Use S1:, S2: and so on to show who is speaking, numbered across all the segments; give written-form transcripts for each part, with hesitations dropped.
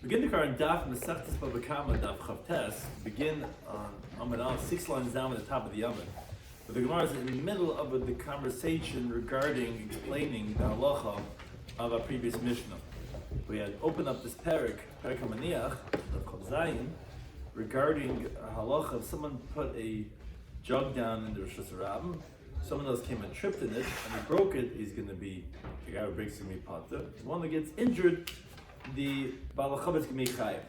S1: Begin the current Daf Mesechtes Bava Kama Daf Chavtes. Begin on Amud Aleph, 6 lines down at the top of the Yomim. But the Gemara is in the middle of the conversation regarding explaining the halacha of our previous Mishnah. We had opened up this Perek Hamaniach of Chav Zayin, regarding a halacha of someone put a jug down in the Rosh Hashanah. Someone else came and tripped in it, and he broke it. He's going to be the guy who breaks is going to be potter. The one that gets injured, the Bava Kama Daf is chayav.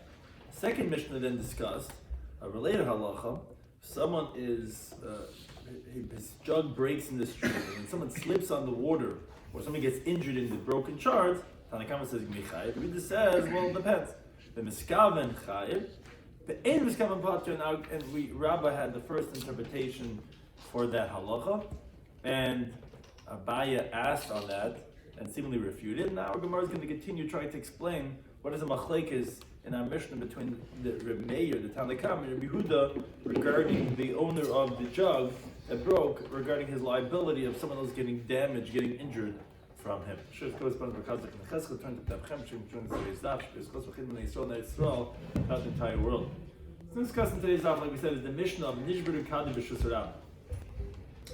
S1: Second Mishnah then discussed a related halacha. Someone is his jug breaks in the street, and someone slips on the water, or someone gets injured in the broken shards. Tanna Kama says chayav. The Rita says, well, it depends. The miskaven chayav, the ein miskaven potter. Now, and Rabbi had the first interpretation for that halacha, and Abaya asked on that and seemingly refuted. Now our Gemara is going to continue trying to explain what is a machlekes in our Mishnah between the Reb Meir, the Tanna Kama, and Rabbi Yehuda regarding the owner of the jug that broke, regarding his liability of someone else getting damaged, getting injured from him. Not the entire world. So discussing today's daf, like we said, is the Mishnah of Nishber Kadi b'Shusarab,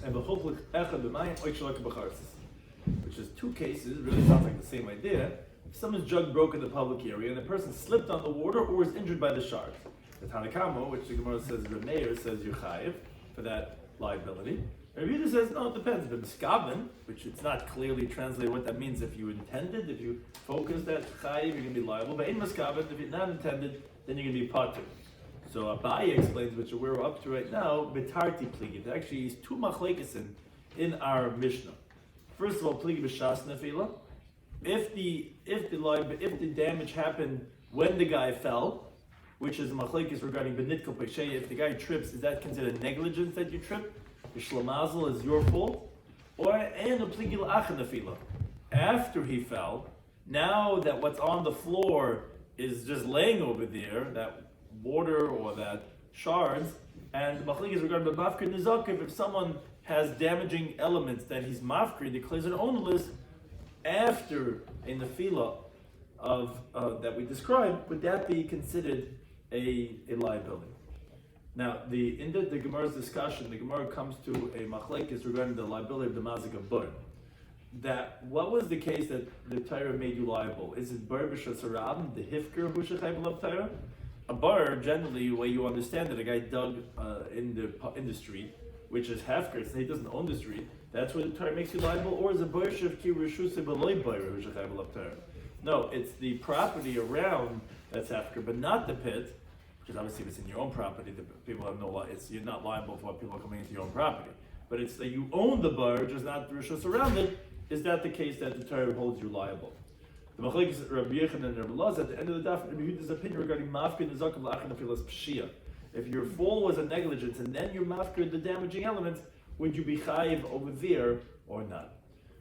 S1: and b'choplik echad b'mayim oikshalak b'charsis, which is two cases. Really sounds like the same idea. If someone's jug broke in the public area and the person slipped on the water or was injured by the shards, the Tanna Kama, which the Gemara says Reb Meir says you're chayiv for that liability. Rabbi Yehuda says no, it depends. But miskaven, which it's not clearly translated what that means. If you intended, if you focused that chayiv, you're going to be liable. But in miskaven, if you're not intended, then you're going to be potter. So Abaye explains, which we're up to right now, betarti pligi. Actually, is two machlekes in our Mishnah. First of all, pligi b'shas nefila. If the damage happened when the guy fell, which is a machlekes regarding benitko peshay, if the guy trips, is that considered negligence that you tripped? The shlamazel is your fault, or and a pligi l'achad nefila. After he fell, now that what's on the floor is just laying over there, that water or that shards, and the machlekes regarding the mafkir nizakiv, if someone has damaging elements that he's mafkir, declares an ownerless after a nefila of that we described, would that be considered a liability? Now, in the Gemara's discussion, the Gemara comes to a machlekes regarding the liability of the mazik of bar. That what was the case that the Torah made you liable? Is it bar b'shasarab, the hifker who shechayv l'v Torah? A bar, generally, the way you understand it, a guy dug in the street, which is hefker, so he doesn't own the street. That's where the Torah makes you liable. Or is a bar shevki reshuse b'loy bar who shechayv l'v Torah? No, it's the property around that's hefker, but not the pit. Because obviously, if it's in your own property, the people have no. You're not liable for what people are coming into your own property. But it's that you own the bar, just not the reshus around it. Is that the case that the Torah holds you liable? The machlekes Rabbi Yechon and Rabbi Laz at the end of the daf, Rabbi Yehuda's opinion regarding mafkir nezakim la'achad nefilas pshia. If your fall was a negligence and then you mafkir the damaging elements, would you be chayiv over there or not?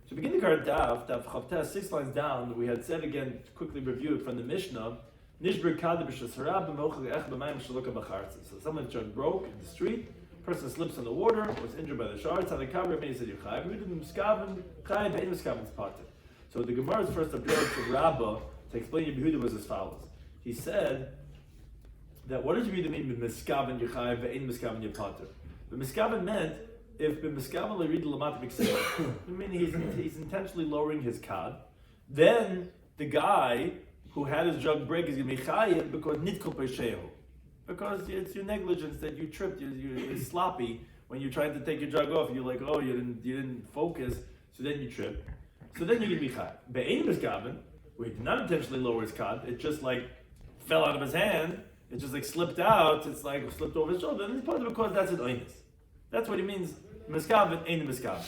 S1: So begin the current daf Chavtes, 6 lines down. We had said again, quickly reviewed from the Mishnah. Nishber kadi b'shasarab b'mochel ech b'mayim shalukah b'chartzis. So someone's jug broke in the street. Person slips in the water, was injured by the shards. Tanna Kama Rabbi said you're chayiv. We didn't miskaven chayiv ein miskaven's potter. So the Gemara's first approach to Rabbah to explain Rabbi Yehuda was as follows. He said that what does Rabbi Yehuda mean by miskaven yechayiv ve'ein miskaven yepater? The miskaven meant if the miskaven lerid l'mat mikseh, I mean he's intentionally lowering his kad, then the guy who had his jug break is going to be chayiv because nitko peshehu, because it's your negligence that you tripped, you're sloppy when you're trying to take your jug off. You're like, oh, you didn't focus, so then you tripped. So then you're going to be chayiv. Be'ein miskaven, where he did not intentionally lower his kad, it just like fell out of his hand, it just like slipped out, it's like slipped over his shoulder, and it's part of because that's an oinus. That's what he means, miskaven, ein miskaven.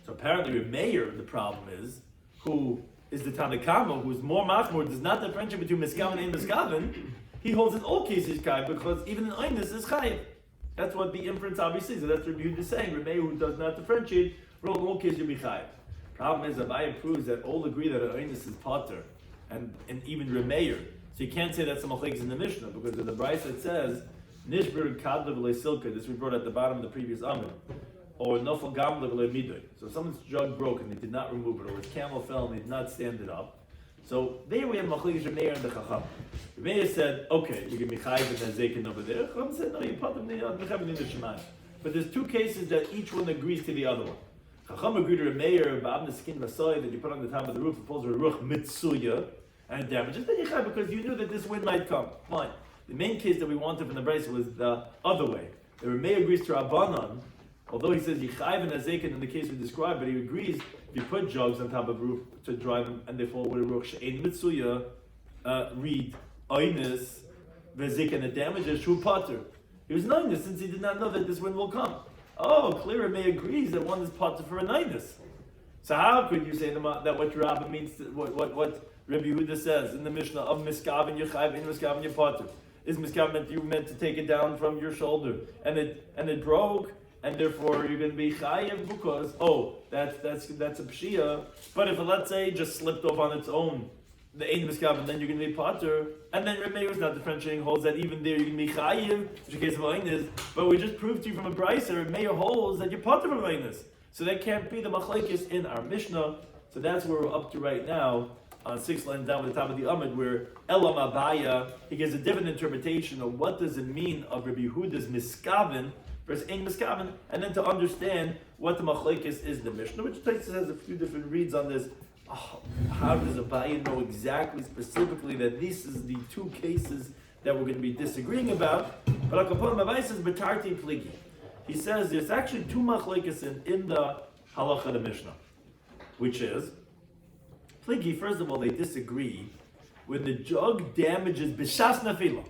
S1: So apparently with Meir, the problem is, who is the Tanna Kama, who's more machmur, does not differentiate between miskaven and ein miskaven, he holds in all cases chayiv, because even an oinus is chayiv. That's what the inference obviously is, so that's what Rabbi Yehuda is saying. Rabbi Meir, who does not differentiate, in all cases you'll be chayiv. Problem is, Abaye proves that all agree that an oinus is potter, and even Reb Meir. So you can't say that's some machlekes in the Mishnah, because in the Brisa it says, Nishber kadla v'le silka, this we brought at the bottom of the previous Amud, or nofel gamla v'le midoy. So if someone's jug broke and they did not remove it, or his camel fell and they did not stand it up, So there we have Machlekes Remeir and the Chacham. Remeir said, okay, you can be chayiv and zekin over there. Chacham said, no, you put them in the Shemash. But there's two cases that each one agrees to the other one. Chacham agreed to Remeir, ba'am the skin masai that you put on the top of the roof, it falls with a ruch mitsuya, and it damages. Then you chayiv because you knew that this wind might come. Fine. The main case that we wanted from the Brisa was the other way. The Remeir agrees to Rabbanan, although he says Yichayv and Azekin in the case we described, but he agrees if you put jugs on top of a roof to dry them and they fall with a ruch she'ein mitsuya, read Oinus Vezik and it damages Shu Potter. He was Ninus since he did not know that this wind will come. Oh, clear Remeir agrees that one is Potter for a Ninus. So how could you say that what Rabbah means to, what Rabbi Yehuda says in the Mishnah of Miskav and Yechayv in Miskav and Yepotter? Is Miskav meant to take it down from your shoulder and it broke? And therefore you're going to be chayiv because that's a pshia. But if it, let's say, just slipped off on its own, the ein miskav, and then you're going to be potter, and then Remeir is not differentiating, holds that even there you're going to be chayiv, which in case of einis. But we just proved to you from a brisa, Remeir holds that you're potter from einis. So that can't be the machlekes in our Mishnah. So that's where we're up to right now on 6 lines down at the top of the Amud, where Elam Abaya, he gives a different interpretation of what does it mean of Rabbi Yehuda's miskaven versus ein miskaven, and then to understand what the machlekes is in the Mishnah, which has a few different reads on this. How does Abaye know exactly, specifically, that these is the two cases that we're going to be disagreeing about? But Akaponim Abaye says Betarti Pligi. He says there's actually two machlekes in the halacha of the Mishnah, which is Pligi. First of all, they disagree when the jug damages b'shas nafila.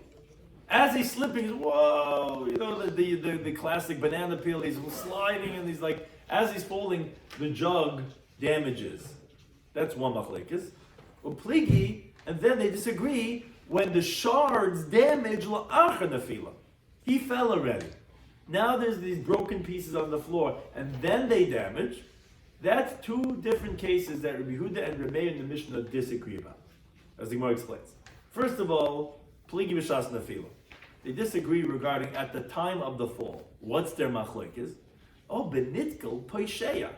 S1: As he's slipping, whoa, the classic banana peel, he's sliding and he's like, as he's falling, the jug damages. That's one machlekes. Well, pligi, and then they disagree when the shards damage la'achar nafila. He fell already. Now there's these broken pieces on the floor, and then they damage. That's two different cases that Rabbi Yehuda and Remeir in the Mishnah disagree about, as the Gemara explains. First of all, pligi b'shas nafila. They disagree regarding at the time of the fall. What's their machlekes? Oh, benitkel poisheya.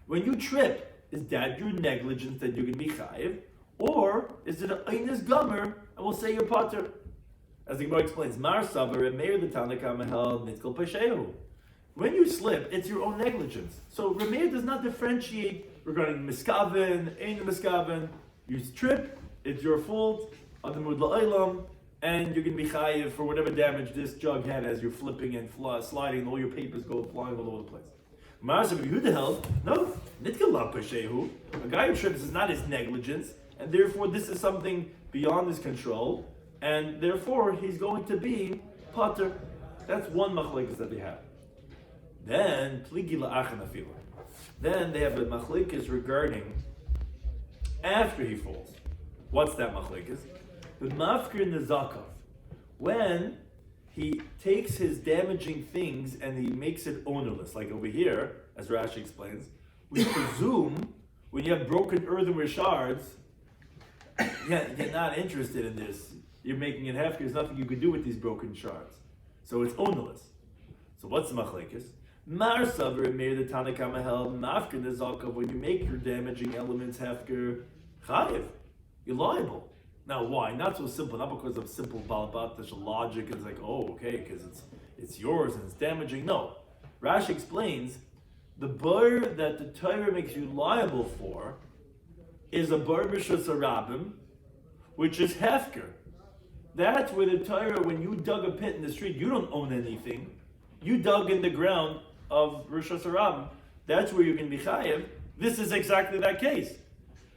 S1: When you trip, is that your negligence that you're going to be chayiv? Or is it an einis gomer and we'll say you're potter? As the Gemara explains, Mar Savar and Meir the Tana Kama held nitkel poisheya. When you slip, it's your own negligence. So Remeir does not differentiate regarding miskaven, ein miskaven. You trip, it's your fault, adamud la'olam, and you're going to be chayiv for whatever damage this jug had as you're flipping and sliding, and all your papers go flying all over the place. Ma'asav Yehuda held, no, nitkel la peshehu. A guy who trips is not his negligence, and therefore this is something beyond his control, and therefore he's going to be potter. That's one machlekes that they have. Then pligi la'achar nafila. Then they have a machlekes regarding after he falls. What's that machlekes? The mafkir nezakav, when he takes his damaging things and he makes it ownerless, like over here, as Rashi explains, we presume when you have broken earthenware shards, you're not interested in this. You're making it hefker. There's nothing you can do with these broken shards, so it's ownerless. So what's the machlekes? Mar saver Meir the Tana Kama held mafkir nezakav, when you make your damaging elements hefker chayiv, you're liable. Now, why? Not so simple. Not because of simple balabatish logic. It's like, oh, okay, because it's yours and it's damaging. No, Rashi explains the bar that the Torah makes you liable for is a bar b'shus harabim, which is hefker. That's where the Torah, when you dug a pit in the street, you don't own anything. You dug in the ground of b'shus harabim. That's where you can be chayiv. This is exactly that case.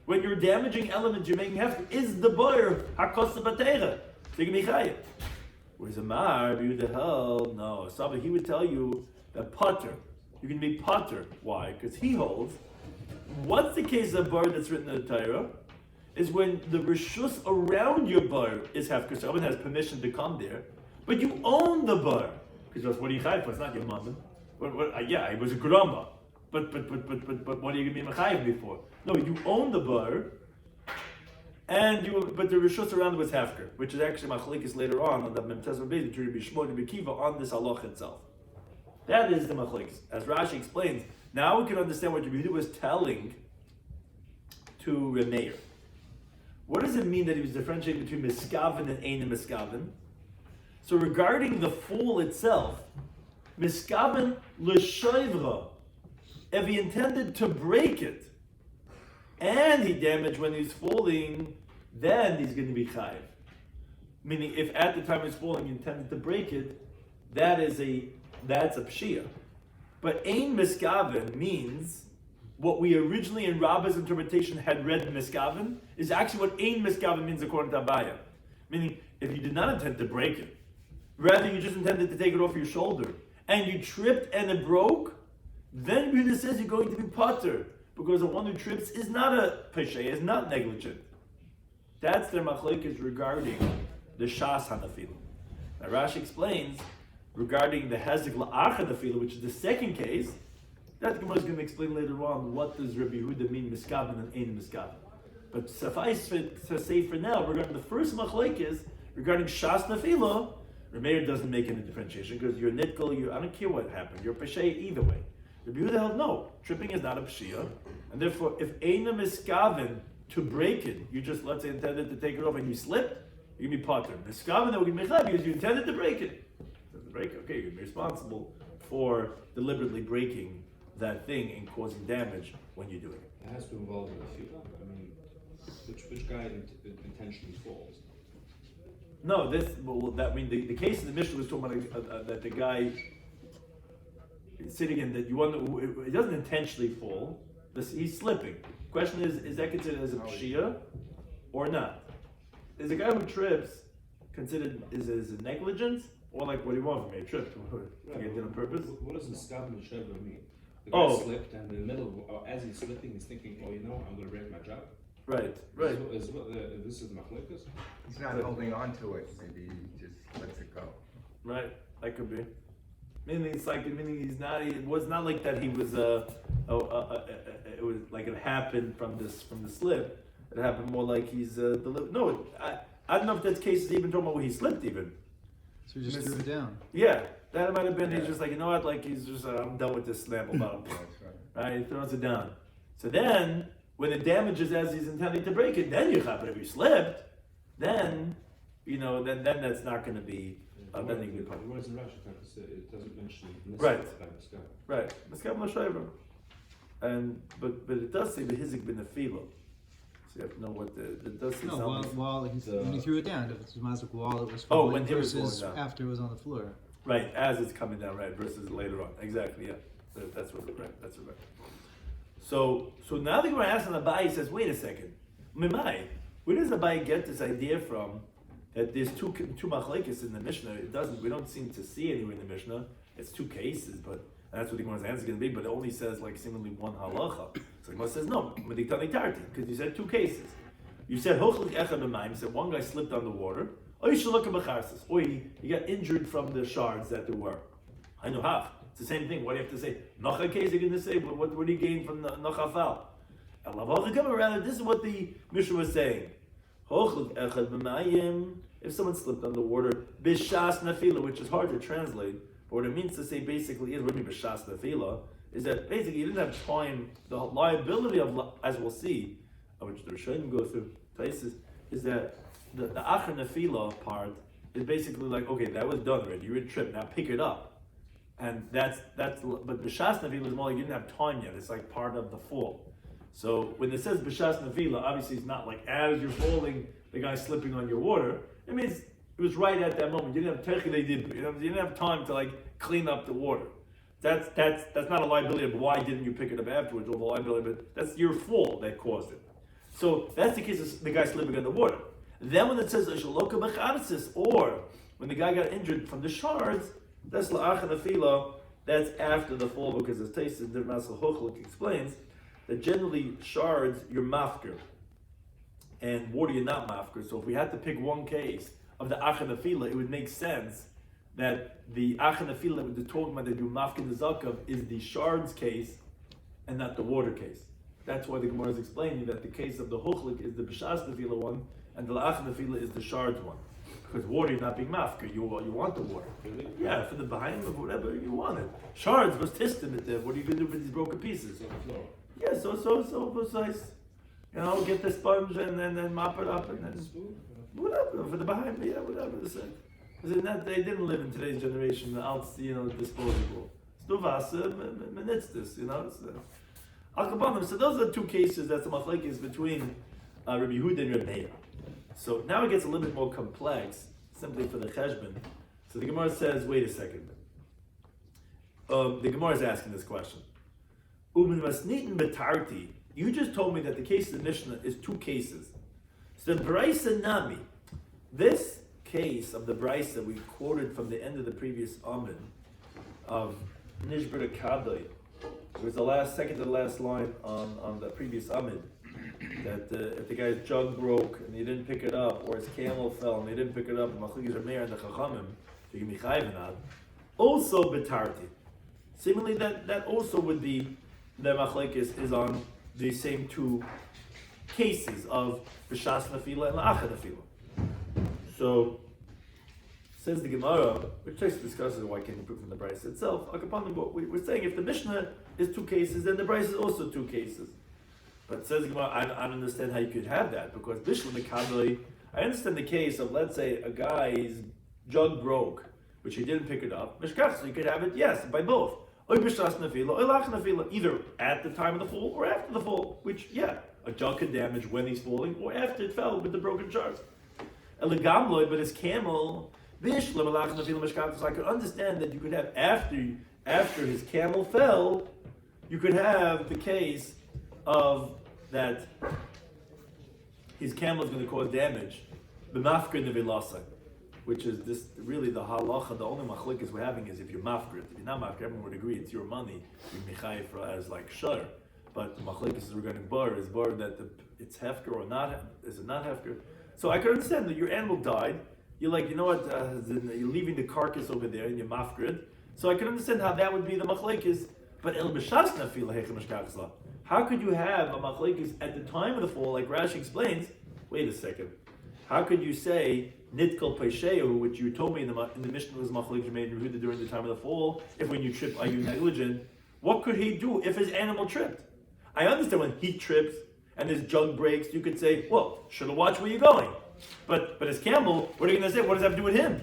S1: When you're damaging elements, you're making hefker, is the boyer hakosa batera. So you can be chayiv. Whereas Amar, the hell, no. Sabah, he would tell you that potter, you can be potter. Why? Because he holds, what's the case of bar that's written in the Torah? Is when the rishus around your bar is hefker. Someone has permission to come there, but you own the bar. Because what are you chayiv for? It's not your mother. Yeah, it was a grama. But what are you going to be mechayiv before? No, you own the bar, but the rishus around it was hefker, which is actually machlekes later on the Memtes Rabbeinu between Rabbi Shloimy and Rabbi Kiva on this halach itself. That is the machlekes. As Rashi explains, now we can understand what Rabbi Yehuda was telling to Remeir. what does it mean that he was differentiating between miskaven and ein miskaven? So regarding the fall itself, miskaven l'shoivra, if he intended to break it, and he damaged when he's falling, then he's going to be chayiv. Meaning, if at the time he's falling he intended to break it, that's a pshia. But ein miskaven means what we originally in Rabba's interpretation had read miskaven is actually what ein miskaven means according to Abaya. Meaning, if you did not intend to break it, rather you just intended to take it off your shoulder, and you tripped and it broke, then Rita says you're going to be potter, because the one who trips is not a peshe, is not negligent. That's their machlokes regarding the shas hanafila. Now Rashi explains regarding the hezek la'ach hanafila, which is the second case. That Gemara is going to explain later on what does Rabbi Yehuda mean miskaven and ein miskaven. But suffice to say for now, regarding the first machlokes regarding shas nafila, Rameir doesn't make any differentiation because you're nitkel, I don't care what happened, you're peshe either way. Rabbi Yehuda held no, tripping is not a pshia, and therefore if ein miskaven to break it, you just let's say intended to take it off and you slipped, you're gonna be potter. Miskaven that would be mechab because you intended to break it. Okay, you're gonna be responsible for deliberately breaking that thing and causing damage when you're doing it.
S2: It has to involve the feel. I mean, which guy intentionally falls?
S1: No, the case in the Mishnah was talking about that the guy sitting in that you wonder he doesn't intentionally fall. He's slipping. Question is that considered as a pshia or not? Is a guy who trips considered is a negligence or like what do you want from me? A trip? He did on purpose?
S2: What does the skab and sheva mean? The guy slipped, and in the middle, as he's slipping, he's thinking, I'm going to break my job.
S1: Right.
S2: This is machlokes.
S3: He's not holding on to it. Maybe he just lets it go.
S1: Right. That could be. It was not like that he was it was like it happened from the slip. It happened more like he's no. I don't know if that's case is even talking about where he slipped even.
S4: So he just threw it down.
S1: Yeah, that might have been. He's just like, you know what? Like he's just I'm done with this snap bottom.
S3: That's right.
S1: Right, he throws it down. So then, when it damages as he's intending to break it, then you have. But if you slipped, then then that's not going to be. Then you can come.
S2: What is the Rashi trying to say? It doesn't mention
S1: Right.
S2: Miskav.
S1: Right, Miskav l'shayva. And but it does say the hizik ben nefila. So you have to know what it does say.
S4: No,
S1: something.
S4: while he threw it down, if it's mazik while it was
S1: Oh,
S4: falling
S1: when it was
S4: versus
S1: falling down.
S4: after it was on the floor.
S1: Right, as it's coming down, right, versus later on. Exactly, yeah. That's what right. That's right. So now the Gemara asks on Abai says, wait a second, Mimai, where does Abai get this idea from that there's two machlekes in the Mishnah? We don't seem to see anywhere in the Mishnah. It's two cases, but that's what the Gemara's answer is going to be. But it only says like seemingly one halacha. So the Gemara says no, because you said two cases. You said hochlik echad b'mayim. You said one guy slipped on the water. Or you shalaka b'charsis. Or he got injured from the shards that there were. I know half. It's the same thing. What do you have to say? Nocha case you're going to say. What do you gain from the nocha fal? Rather, this is what the Mishnah was saying. Hochlik echad b'mayim. If someone slipped on the water, b'shas nafila, which is hard to translate, but what it means to say basically is, what do you mean b'shas nafila? Is that basically you didn't have time, the liability of, as we'll see, which the Rishonim go through, is that the achar nafila part is basically like, okay, that was done already, you were tripped, now pick it up. And that's but b'shas nafila is more like you didn't have time yet, it's like part of the fall. So when it says b'shas nafila, obviously it's not like as you're falling, the guy's slipping on your water. It means it was right at that moment. You didn't have you didn't have time to like clean up the water. That's not a liability of why didn't you pick it up afterwards, or the liability, but that's your fault that caused it. So that's the case of the guy slipping on the water. Then when it says shaloka b'charsis, or when the guy got injured from the shards, that's la'ach nafila. That's after the fall, because as Taisa the Masal Hochlik explains that generally shards you're mafker. And water you're not mafker. So if we had to pick one case of the achar nafila, it would make sense that the achar nafila that we're talking about that you're mafker the zakav is the shards case and not the water case. That's why the Gemara is explaining that the case of the hochlik is the b'shas nafila one and the achar nafila is the shards one. Because water you're not being mafker, you want the water.
S2: Really?
S1: Yeah, for the behind of whatever you want it. Shards was testing it there. What are you going to do with these broken pieces?
S2: It's on the floor.
S1: Yeah, so precise. You know, get the sponge and then mop it up and then whatever for the behind me, yeah, whatever they said. Because they didn't live in today's generation. Disposable. Stuvasa, menitztis, So those are two cases that's the machlekes between Rabbi Yehuda and Rabbi Meir. So now it gets a little bit more complex, simply for the cheshbon. So the Gemara says, wait a second. The Gemara is asking this question. You just told me that the case of the Mishnah is two cases. So the Braisa Nami, this case of the Braisa we quoted from the end of the previous Amid of Nishbara Kadai, it was the second to the last line on the previous Amid, that if the guy's jug broke and he didn't pick it up, or his camel fell and he didn't pick it up, and the Chachamim, you can be chayv. Also betarti. Seemingly that also would be the machlekes is on the same two cases of b'shas nafila and la'achad nafila. So says the Gemara, which takes discusses why can't you prove from the Braisa itself. We're saying if the Mishnah is two cases, then the Braisa is also two cases. But says the Gemara, I don't understand how you could have that, because Bishlam Mekadli, I understand the case of, let's say, a guy's jug broke, which he didn't pick it up. Mishkach, so you could have it, yes, by both. Either at the time of the fall or after the fall, which, yeah, a jug can damage when he's falling or after it fell with the broken shards. But his camel, so I could understand that you could have after his camel fell, you could have the case of that his camel is going to cause damage, which is this really the halacha. The only machlekes we're having is if you're mafkir. If you're not mafkir, everyone would agree it's your money. You're mechayiv as like shiur. But the machlekes is regarding bar that it's hefker or not. Is it not hefker? So I can understand that your animal died. You're like, you know what? You're leaving the carcass over there and you're mafkir. So I can understand how that would be the machlekes. But el b'shas nafila hechem mishkachsla. How could you have a machlekes at the time of the fall, like Rashi explains? Wait a second. How could you say nitkal peisheu, which you told me in the Mishnah was machlekes made in Yehuda during the time of the fall? If when you trip, are you negligent? What could he do if his animal tripped? I understand when he trips and his jug breaks, you could say, well, should have watched where you're going. But his camel, what are you going to say? What does that have to do with him?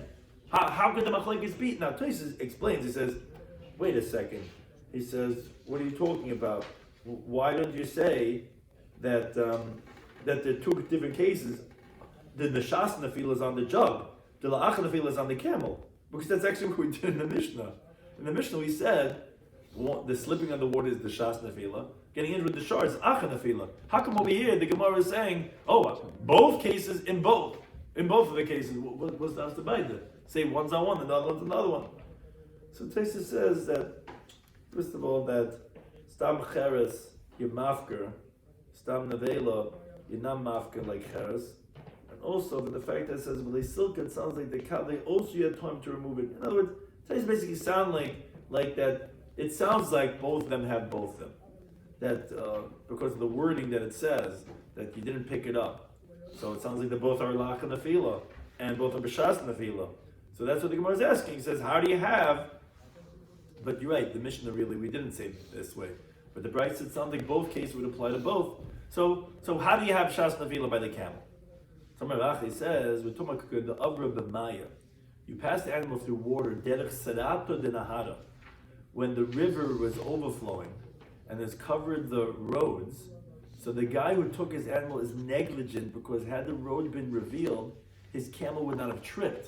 S1: How could the machlekes be? Now Tosfos explains. He says, wait a second. He says, what are you talking about? Why don't you say that that there are two different cases? The shas nafila is on the jug, the la'ach nafila is on the camel, because that's actually what we did in the Mishnah. In the Mishnah, we said the slipping on the water is the shas nafila, getting in with the shar is ach nafila. How come over here the Gemara is saying, both cases in both of the cases? What's the baida? Say one's on one, and the other one's another one. So Tosfos says that first of all that stam cheres you're mafker, stam nevela you're not mafker like cheres. Also, but the fact that it says silk, it sounds like they also had time to remove it. In other words, it basically sound like that. It sounds like both of them have both of them. That because of the wording that it says that you didn't pick it up, so it sounds like they both are lach and nefila, and both are b'shas nefila. So that's what the Gemara is asking. He says, how do you have? But you're right. The Mishnah really we didn't say it this way, but the Braisa said something. Both cases would apply to both. So how do you have shas nefila by the camel? He says, the Avra b'maya. You pass the animal through water, derech serato de nahara, when the river was overflowing and has covered the roads. So the guy who took his animal is negligent because had the road been revealed, his camel would not have tripped.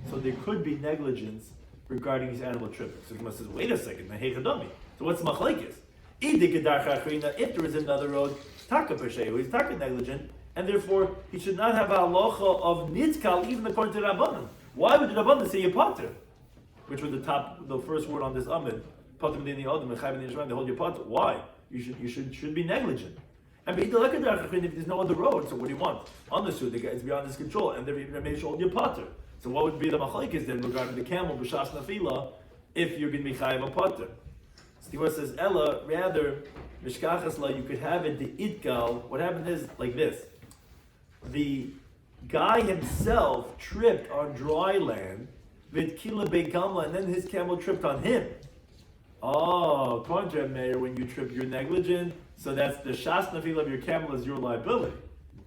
S1: So there could be negligence regarding his animal tripping. So the says, wait a second, so what's machlekes? If there is another road, taka peshehu, he's taka negligent, and therefore he should not have a halacha of nitkal even according to the Rabbanan. Why would the Rabbanan say pater, which was the first word on this amid? Pater in the Adam, they hold your pater. Why? You should be negligent. And if there's no other road, so what do you want? Understood, it's beyond his control, and they may hold your pater. So what would be the machlekes then regarding the camel b'shas nafila if you're going to be chayav a pater? Steve says Ella rather mishkachasla you could have it the itgal. What happened is like this. The guy himself tripped on dry land with kila begamla, and then his camel tripped on him. Oh, according to Meir, when you trip, you're negligent. So that's the shas nafila of your camel is your liability.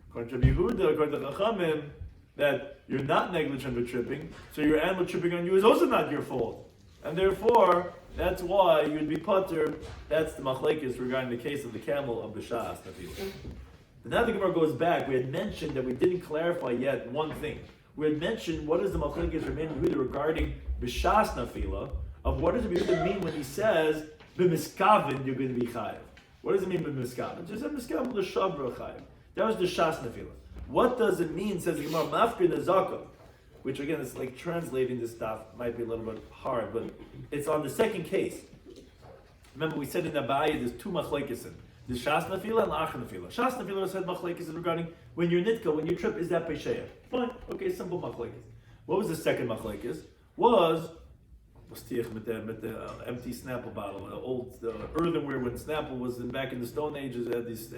S1: According to Yehuda, according to Chachamim, that you're not negligent with tripping, so your animal tripping on you is also not your fault. And therefore, that's why you'd be putter. That's the machlekes regarding the case of the camel of the shas nafila. But now the Gemara goes back. We had mentioned that we didn't clarify yet one thing. We had mentioned what is the machlekes regarding b'shas nafila, of what does it mean when he says b'miskavin you're going to be chayiv. What does it mean b'miskavin? Just a miskavin l'shavra chayiv. That was the shas nafila. What does it mean? Says the Gemara mafkir nezaka, which again is like translating this stuff might be a little bit hard, but it's on the second case. Remember we said in the Abaya there's two machlekes in. There's shas nafila and la'ach nafila. Shas nafila said machlekes regarding when you're nitka, when you trip, is that pesheya? Fine, okay, simple machlekes. What was the second machlekes? Was with the empty Snapple bottle, the old earthenware when Snapple was back in the Stone Ages. They had these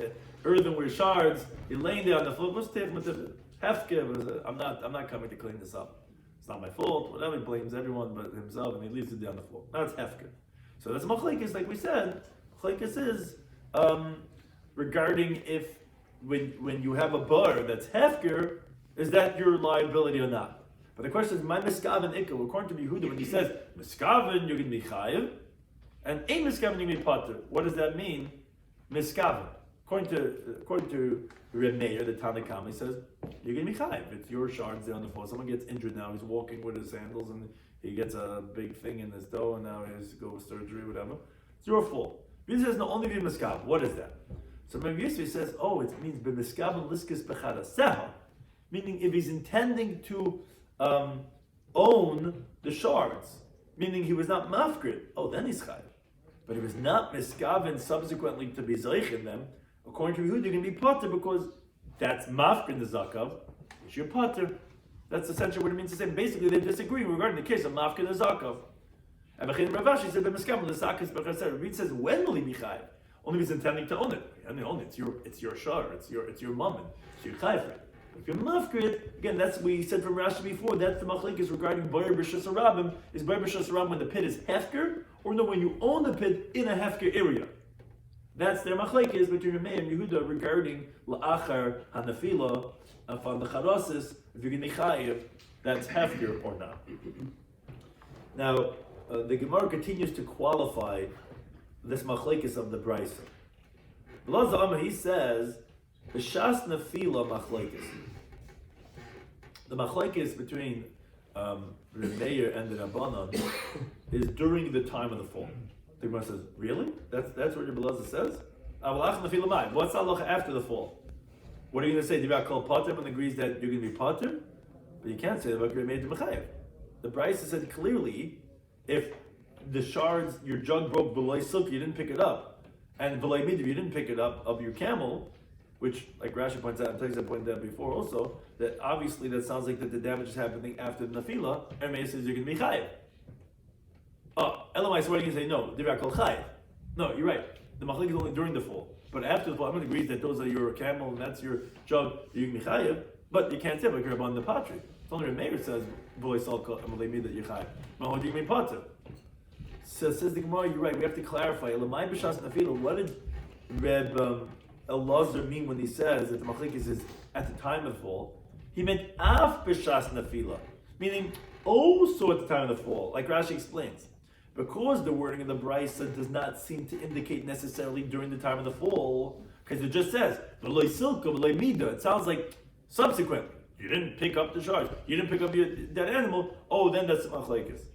S1: earthenware shards. You're laying there on the floor. What's with the hefke? I'm not coming to clean this up. It's not my fault. Whatever, he blames everyone but himself, and he leaves it there on the floor. Now it's hefke. So that's machlekes, like we said. Machlekes is regarding if when you have a bar that's hefker, is that your liability or not? But the question is, my miskaven ikka, according to Yehuda, when he says miskaven, you're going to be chayiv, and ain't miskaven, you're going to be pater. What does that mean? Miskaven. According to Reb Meir, the Tana Kama, he says you're going to be chayiv. It's your shards there on the floor. Someone gets injured now. He's walking with his sandals and he gets a big thing in his toe, and now he has to go to surgery, whatever. It's your fault. He says no, only be miskaven. What is that? So Rabbi Yisrael says, oh, it means b'miskaven liskis b'chadaseha, meaning if he's intending to own the shards, meaning he was not mafkrid, oh, then he's chayiv. But he was not miskaven subsequently to be zoich in them. According to Yehuda, you're going to be potter because that's mafkrid the zakav. It's your potter. That's essentially what it means to say. Basically, they disagree regarding the case of mafkrid the zakav. And B'chin Ravashi said, "B'miskaven the zakis b'chaser." Reed says, "When will he be chayiv? Only if he's intending to own it. I mean, own it. It's your shar. It's your mammon. It's your chayiv. If you're mafkrid, again, that's we said from Rashi before. That's the machlekes regarding Bayer b'shas harabim. Is Bayer b'shas harabim when the pit is hefker, or no, when you own the pit in a hefker area? That's their machlekes between Yomei and Yehuda regarding la'achar hanafila upon the charasis. If you're going to be chayiv, that's hefker or not. Now, the Gemara continues to qualify this machlekes of the brisa. Blaza he says the shas nafila machlekes. The machlekes between Reb Meir and the Rabbanan is during the time of the fall. The Gemara says, really? That's what your Blaza says? What's halacha after the fall? What are you going to say? Divya kol pater and agrees that you're going to be pater, but you can't say that about Reb Meir to Mechayev. The brisa said clearly, if the shards, your jug broke below silk, you didn't pick it up, and below mid, you didn't pick it up of your camel, which, like Rashi points out, and Taiza pointed out before also, that obviously that sounds like that the damage is happening after the nafila, and Meir says you're going to be chayiv. Oh, Elamai, so what are you going to say? No, Divya kol chayiv. No, you're right. The machlek is only during the fall, but after the fall, I'm going to agree that those are your camel and that's your jug, you're going to be chayiv, but you can't say like you're on the patri. It's only Meir says below silk amalei that you're chayiv. No, what do you mean pater? So says the Gemara, you're right. We have to clarify. Lamai b'shas nafila. What did Reb Elazar mean when he says that the machlekes is at the time of the fall? He meant af b'shas nafila, meaning also at the time of the fall, like Rashi explains. Because the wording of the brisa does not seem to indicate necessarily during the time of the fall, because it just says v'loy silka v'loy mida. It sounds like subsequently. You didn't pick up the shards. You didn't pick up that animal. Oh, then that's machlekes.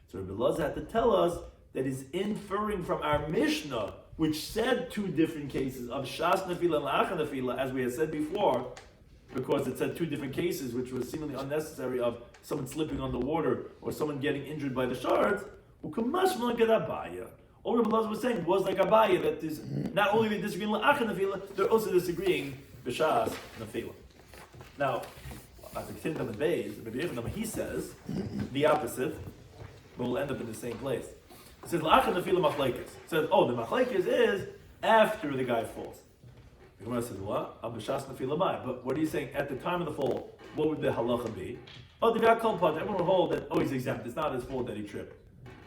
S1: So Rabbi Elazar had to tell us that he's inferring from our Mishnah, which said two different cases of shas nafila and la'ach nafila, as we had said before, because it said two different cases, which was seemingly unnecessary, of someone slipping on the water or someone getting injured by the shards. All Rabbi Elazar was saying was like Abaya, that is not only they disagreeing la'ach nafila, they're also disagreeing b'shas nafila. Now, as we continue on the base, he says the opposite. But we'll end up in the same place. It says, L'achad nafila machlekes. It says, oh, the machlekes is after the guy falls. The Gemara says, what? B'shas nafila mai. But what are you saying? At the time of the fall, what would the halacha be? Oh, the guy called part. Everyone will hold that, oh, he's exempt. It's not his fault that he tripped.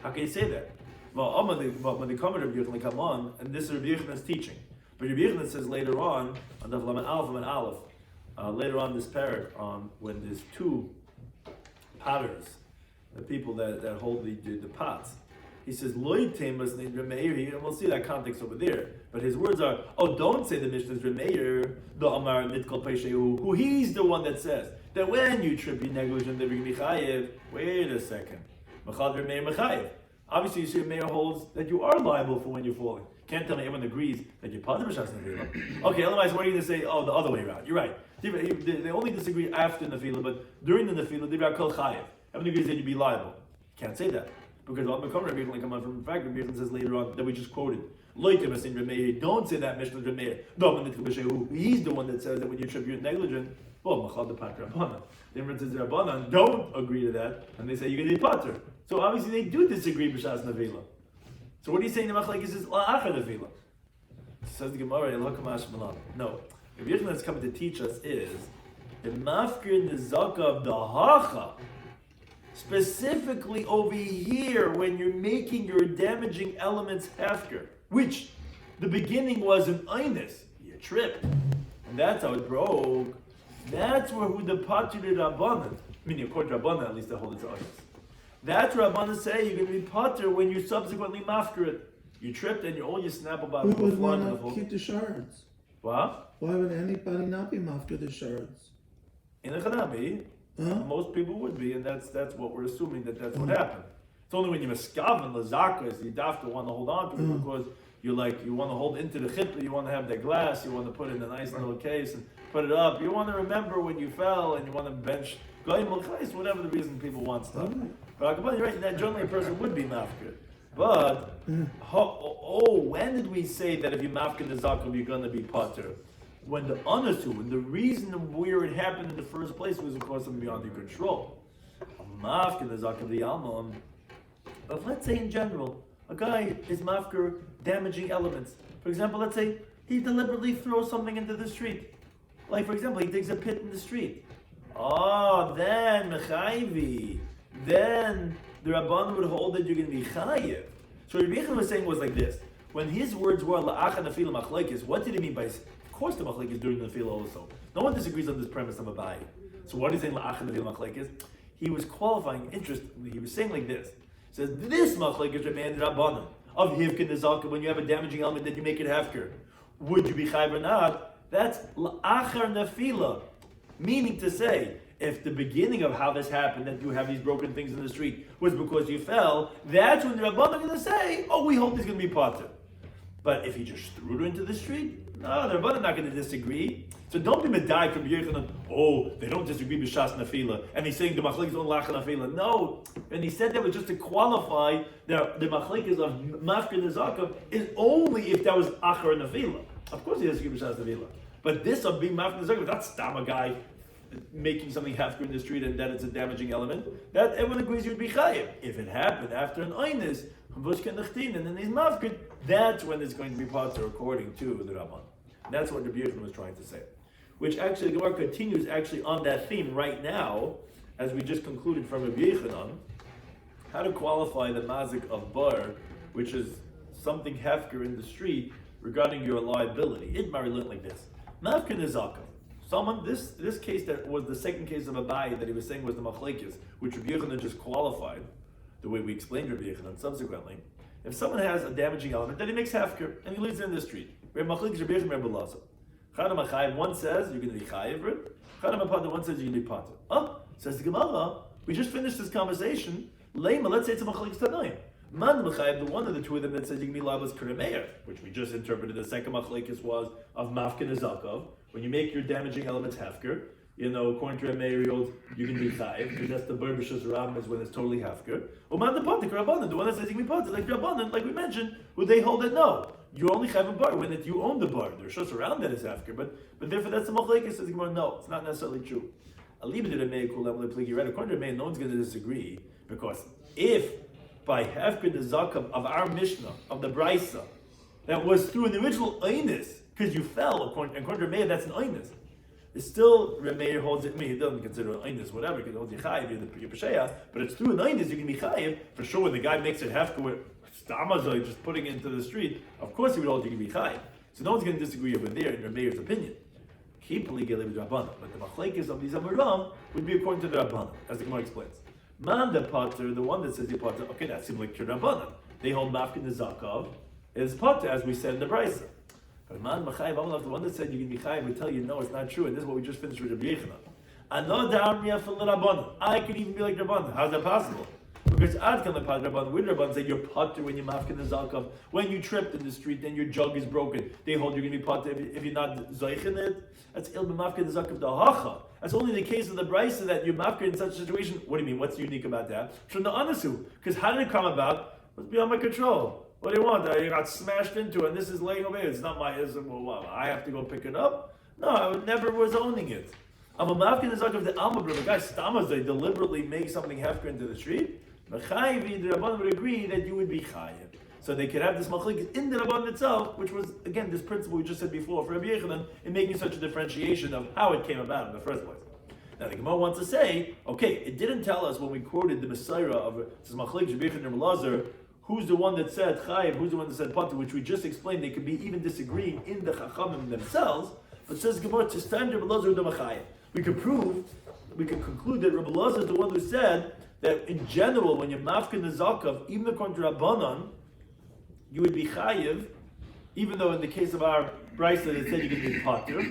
S1: How can you say that? Well, when the comment of Rabbi Yochanan come on, and this is Rabbi Yochanan's teaching. But Rabbi Yochanan says later on Daf Lamed Aleph, later on this parak, when there's two potters, the people that hold the pots, he says Loy Temas Remeir, and we'll see that context over there. But his words are, don't say the Mishnah is Remeir, the Amar Nitkal Peshehu, who he's the one that says that when you trip, you're negligent, that you're going to be chayiv. Wait a second. Mechad Remeir Mechayiv. Obviously, you see Remeir holds that you are liable for when you're falling. Can't tell me everyone agrees that you're positive B'shas Nefila. Okay, otherwise, what are you going to say? The other way around. You're right. They only disagree after Nefila, but during the Nefila, they are Kol Chayiv. Everyone agrees that you'd be liable. Can't say that. Because Rabbi Yochanan come on from the fact that Rabbi Yochanan says later on that we just quoted. Don't say that Mishnah Remeir. He's the one that says that when you trip, you're negligent. The difference is Rabbanan don't agree to that, and they say you're going to be pater. So obviously they do disagree b'shas nevila. So what are you saying? The machlekes is la'achar nevila. Says the Gemara, no. Rabbi Yochanan is coming to teach us is the mafkir nizaka of the hacha. Specifically over here, when you're making your damaging elements hefker, which the beginning was an einus, you tripped, and that's how it broke. That's where who the patur Rabbanan, meaning according to Rabbanan, at least the whole is einus. That's where Rabbanan say you're going to be patur when you subsequently mafker it. You tripped and all you snap about.
S5: Who would want to keep the shards?
S1: What?
S5: Why would anybody not be mafker the shards?
S1: In the Chanabi. Most people would be, and that's what we're assuming that's what happened. It's only when you're miskaven lazakas you have to want to hold on to it because you want to hold into the chippa, you want to have the glass, you want to put it in a nice little case and put it up. You want to remember when you fell and you want to bench whatever the reason people want stuff. But you're right, that generally a person would be mafkir. But when did we say that if you mafkir the zakum you're going to be pater? When the anasu, and the reason where it happened in the first place was of course something beyond your control. Mafkir the zakum the almam. But let's say in general, a guy is mafkir damaging elements. For example, let's say he deliberately throws something into the street. Like for example, he digs a pit in the street. Then mechayvi. Then the Rabban would hold that you're going to be chayiv. So Rabbi Yochanan was saying was like this. When his words were la'acha nefila machlekes, what did he mean by? Of course, the machlekes is during the nefila also. No one disagrees on this premise of Abai. So what is he saying la'acha nefila machlekes? He was qualifying interest. He was saying like this. He says this machlekes remanded Rabbanan of hivkin nezalka when you have a damaging element that you make it hefker. Would you be chayiv or not? That's la'achar nefila, meaning to say, if the beginning of how this happened, that you have these broken things in the street, was because you fell, that's when the Rabbanan are going to say, we hope he's going to be pater. But if he just threw it into the street, no, the Rabbanan are not going to disagree. So don't be medayik from Yochanan, they don't disagree with Shas Nafila, and he's saying the machlekes don't lach Nafila. No, and he said that was just to qualify the machlekes of Mafkir Nezakav is only if that was Achar Nafila. Of course he doesn't disagree with Shas Nafila. But this of being Mafkir Nezakav, that's stam a guy making something hefker in the street and that it's a damaging element, that everyone agrees you'd be chayiv. If it happened after an einus, and then he's mafkir, that's when it's going to be pater according to the Rabban. That's what Rabbi Yochanan was trying to say. Which actually, the Gemara continues actually on that theme right now, as we just concluded from Rabbi Yochanan, how to qualify the mazik of bar, which is something hefker in the street regarding your liability. Idmar learned like this. Mafkir nezaka. This case that was the second case of Abai that he was saying was the machlekes, which Rabbi Yochanan just qualified, the way we explained Rabbi Yochanan subsequently. If someone has a damaging element, then he makes hefker and he leaves it in the street. Machlekes Rabbi Yochanan Rabbi Laza. Chadam Achayev, one says you're going to be chayev for it. Chadam Apater, one says you're going to be pater. Says the Gemara, we just finished this conversation. Leima, let's say it's a machlekes Tanoim. Man Mechayev, the one of the two of them that says you can be liable is Kuremeir, which we just interpreted. The second machlekes was of Mafkin Nezakov. When you make your damaging elements hefker, according to Meir, you can be chayiv, because that's the Berbishas Ram is when it's totally hefker. Uman the Patik Rabbanan, the one that says you can be patik, like Rabbanan, like we mentioned, would they hold it? No. You only have a bar when you own the bar. There's shus around that is hefker, but therefore that's the machlekes. Says the Gemara, no, it's not necessarily true. According to Meir, no one's going to disagree, because if by hefker the zakam of our Mishnah, of the Brisa, that was through an original einus, because you fell, according to Meir, that's an einus. It's still, Meir holds it, he doesn't consider an einus, whatever, because it holds you chayiv, you're pesheya, but it's through an einus, you can be chayiv, for sure when the guy makes it hefker with stamazoi, just putting it into the street, of course he would hold you can be chayiv. So no one's going to disagree over there in Rabbi Meir's opinion. But the machlekes of these Amoram would be according to the Rabbanan, as the Gemara explains. Man the Potter, the one that says the Potter, okay, that seems like the Rabbanan. They hold Mafkin the Zakov is Potter, as we said in the Brisa. But Man Machayev Amalav, the one that said you can be Chayev, we tell you no, it's not true, and this is what we just finished with Rabbi Yechanan. I could even be like Rabbanan. How's that possible? Because Ad can lepad Rabbanan, with Rabbanan say you're Potter when you're Mafkin the Zakov. When you tripped in the street, then your jug is broken. They hold you're going to be Potter if you're not Zoichin it. That's il b'mafkin the Zakov the hacha. That's only the case of the Brisa that you're Mafkin in such a situation. What do you mean? What's unique about that? From the Anasu. Because how did it come about? It was beyond my control. What do you want? I got smashed into it, and this is laying over here. It's not my ism. Well, I have to go pick it up? No, I never was owning it. I'm a Mafkin the Zakov the Alma, the guy stamas, they deliberately make something hefker into the street. The Rabbanan would agree that you would be chayiv. So they could have this machlekes in the Rabbanan itself, which was, again, this principle we just said before for Rabbi Yechanan, in making such a differentiation of how it came about in the first place. Now the Gemara wants to say, okay, it didn't tell us when we quoted the Messiah of this machlekes Rabbi Yechanan and Elazar, who's the one that said chayiv, who's the one that said pater, which we just explained. They could be even disagreeing in the chachamim themselves. But says Gemara to stand Rabbi Elazar the machayev. We could conclude that Rabbi Elazar is the one who said that in general, when you're mafkin the zakav, even according to Rabbanan, you would be chayiv, even though in the case of our brisa it said you could be pater,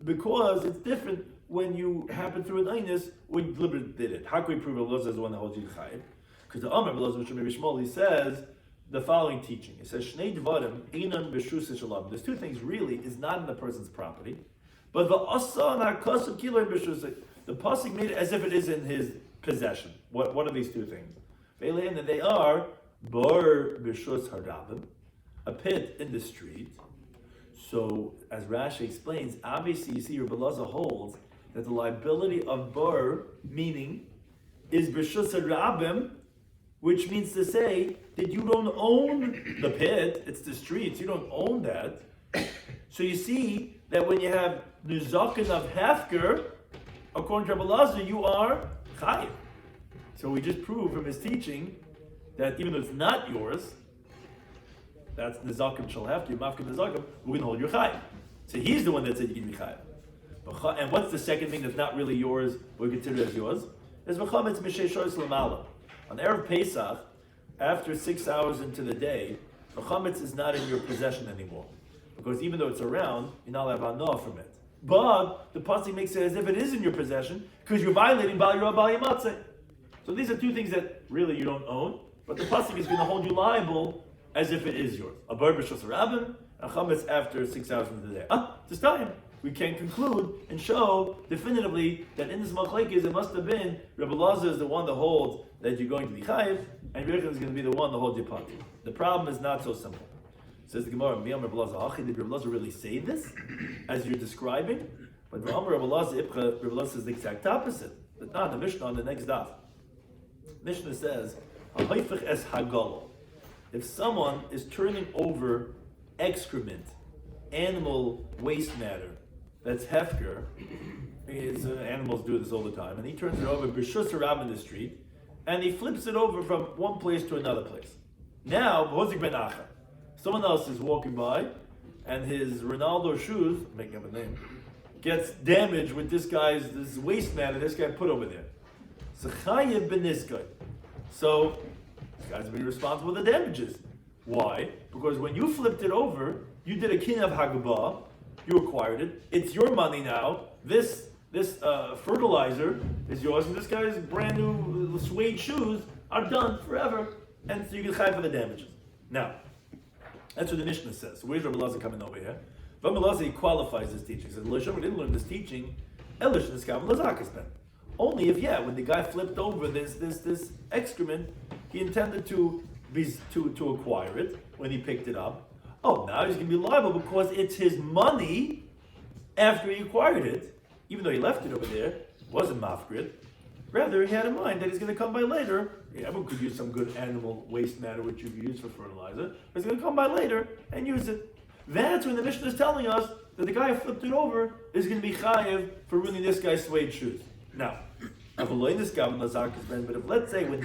S1: because it's different when you happen through an einus when you deliberately did it. How can we prove Elazar is the one that holds you chayiv? Because the Amar Elazar which Rabbi Shmuel, he says the following teaching. It says Shnei Dvarim Einan B'Shus Shalom. There's two things really is not in the person's property, but the Asa and Hakasav Kilar B'Shus. The pasuk made it as if it is in his possession. What are these two things? And they are Bar B'Shus Harabim, a pit in the street. So, as Rashi explains, obviously you see Rabbi Elazar holds that the liability of Bar, meaning, is B'Shus Harabim, which means to say that you don't own the pit, it's the streets, you don't own that. So you see that when you have Nizakin of Hefker, according to Rabbi Elazar, you are Chayiv. So we just proved from his teaching that even though it's not yours, that's Nizakim shall have to, Mafkin Nizakim, we're going to hold your Chayiv. So he's the one that said you can be Chayiv. And what's the second thing that's not really yours, but we consider as yours? Is V'chametz Mishei Shoyz L'mala. On Erev Pesach, after 6 hours into the day, the chametz is not in your possession anymore. Because even though it's around, you're not allowed to from it. But the pasuk makes it as if it is in your possession, because you're violating Bal Yirah Bal Yamatzeh. So these are two things that really you don't own, but the pasuk is going to hold you liable as if it is yours. A bar b'shus rabim, a chametz after 6 hours into the day. This time, we can conclude and show definitively that in this machlekes it must have been Rabbi Elazar is the one that holds that you're going to be chayiv, and Rabbi Yechanan is going to be the one that holds your pater. The problem is not so simple. Says the Gemara, did Rabbi Elazar really say this as you're describing? But Rabbi Elazar says the exact opposite. But not the Mishnah on the next daf. Mishnah says, if someone is turning over excrement, animal waste matter, that's hefker, animals do this all the time, and he turns it over b'shus harab in the street, and he flips it over from one place to another place. Now, b'hozik ben acha, someone else is walking by, and his Ronaldo shoes, making up a name, gets damaged with this waste matter this guy put over there. So chayiv b'niskay. So this guy's be responsible for the damages. Why? Because when you flipped it over, you did a kin of hagabah. You acquired it. It's your money now. This fertilizer is yours, and this guy's brand new suede shoes are done forever, and so you get chayav for the damages. Now, that's what the Mishnah says. So where's Rabbi Elazar coming over here? Rabbi Elazar qualifies this teaching. He says, we didn't learn this teaching. Only if, when the guy flipped over this excrement, he intended to acquire it when he picked it up. Oh, now he's going to be liable because it's his money after he acquired it, even though he left it over there. It wasn't mafgrid. Rather, he had in mind that he's going to come by later. Everyone could use some good animal waste matter which you could use for fertilizer. But he's going to come by later and use it. That's when the Mishnah is telling us that the guy who flipped it over is going to be chayiv for ruining this guy's suede shoes. Now, but if let's say when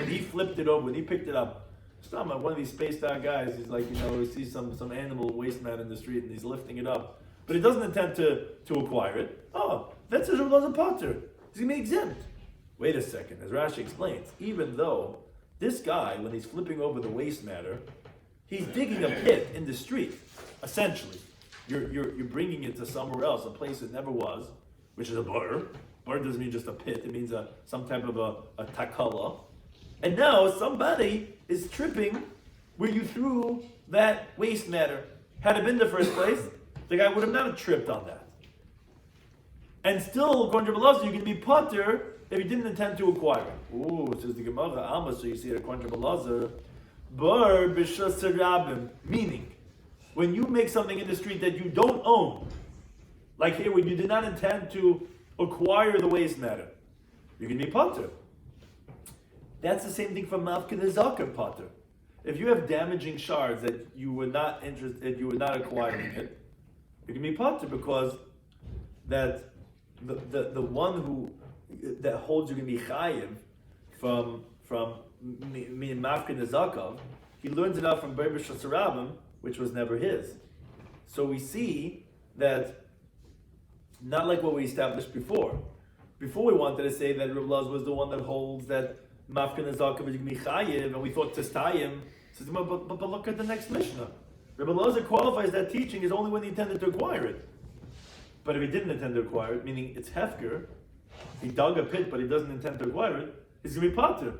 S1: he flipped it over, when he picked it up, Stop, one of these spaced out guys, he's like, he sees some animal waste mat in the street and he's lifting it up. But he doesn't intend to acquire it. Oh, that's his Rabbi Potter. He's going to be exempt. Wait a second, as Rashi explains, even though this guy, when he's flipping over the waste matter, he's digging a pit in the street, essentially. You're bringing it to somewhere else, a place it never was, which is a bar. Bar doesn't mean just a pit, it means some type of a takala. And now somebody is tripping where you threw that waste matter. Had it been the first place, the guy would have not tripped on that. And still, according to Belazar, you can be potter if you didn't intend to acquire it. Ooh, says the Gemara, Alma, so you see it according to Belazar, bar b'shas rabim, meaning, when you make something in the street that you don't own, like here, when you did not intend to acquire the waste matter, you can be potter. That's the same thing for mafkin zakar potter. If you have damaging shards that you were not interested, you were not acquiring it, you can be potter because that the one who that holds you can be chayiv from mafkin zakav, he learns it out from Bava Kama Daf, which was never his. So we see that not like what we established before. Before we wanted to say that Rabbi Elazar was the one that holds that mafkin zakav is going to be chayiv, and we thought testayim. But look at the next Mishnah. Rabbi Elazar qualifies that teaching is only when he intended to acquire it. But if he didn't intend to acquire it, meaning it's hefker, he dug a pit but he doesn't intend to acquire it, he's going to be potter.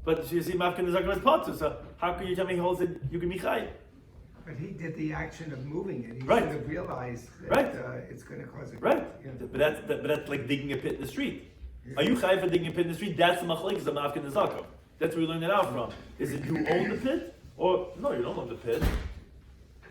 S1: But you see, mafkin zakav is potter, so how can you tell me he holds it, you can be chayiv?
S6: But he did the action of moving it. He
S1: Right.
S6: should have realized that
S1: Right.
S6: It's going to cause a
S1: Right.
S6: Yeah.
S1: But that's like digging a pit in the street. Are you chayiv for digging a pit in the street? That's the machlekes of mafkin zakav. That's where we learn it out from. Is it you own the pit? Or, no, you don't own the pit.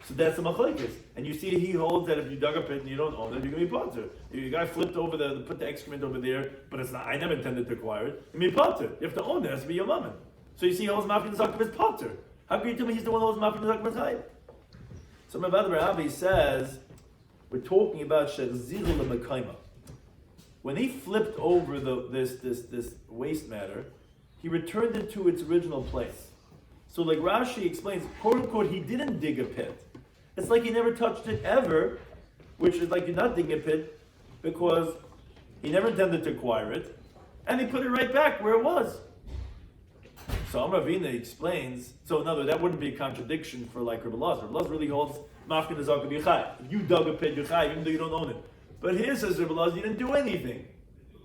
S1: So that's the machlekes. And you see he holds that if you dug a pit and you don't own it, you're going to be potter. If your guy flipped over put the excrement over there, but it's not, I never intended to acquire it, you're going to be potter. You have to own it, it has to be your mammon. So you see he holds mafkin zakav as potter. How can you tell me he's the one who holds mafkin zakav as chayiv? So Mavad Rahavi says, we're talking about Shezil L'Mekayma. When he flipped over this waste matter, he returned it to its original place. So like Rashi explains, quote unquote, he didn't dig a pit. It's like he never touched it ever, which is like you're not digging a pit because he never intended to acquire it, and he put it right back where it was. So Amravina explains, so in other words, that wouldn't be a contradiction for like Rabbi Elazar. Rabbi Elazar really holds mafkin zakav b'chai. If you dug a pit, you're chai, even though you don't own it. But here says Rabbi Elazar, you didn't do anything.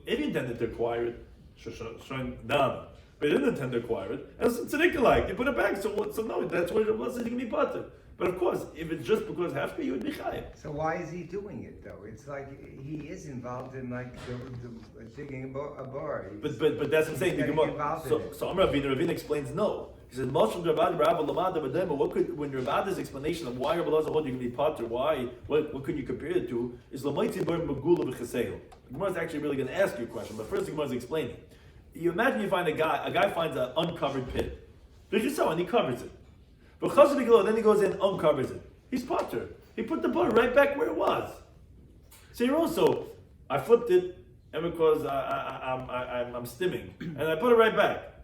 S1: If you intended to acquire it, showing down. But you didn't intend to acquire it. And it's tzedek-like. You put it back. So no, that's why Rabbi Elazar says you can be potter. But of course, if it's just because hefker, you would be chayiv.
S6: So why is he doing it though? It's like he is involved in like the digging a bar.
S1: But that's what I'm saying. So Amar Ravina explains no. He says, when Rabbi's explanation of why Rabbi Elazar holds you can be potter, what could you compare it to, is L'maitzi bar megula v'cheseil. The Gemara is actually really going to ask you a question, but first the Gemara is explaining. You imagine you find a guy finds an uncovered pit. And he covers it. But then he goes in and uncovers it. He's potter. He put the bar right back where it was. So you're also, I flipped it, and because I'm stimming, and I put it right back.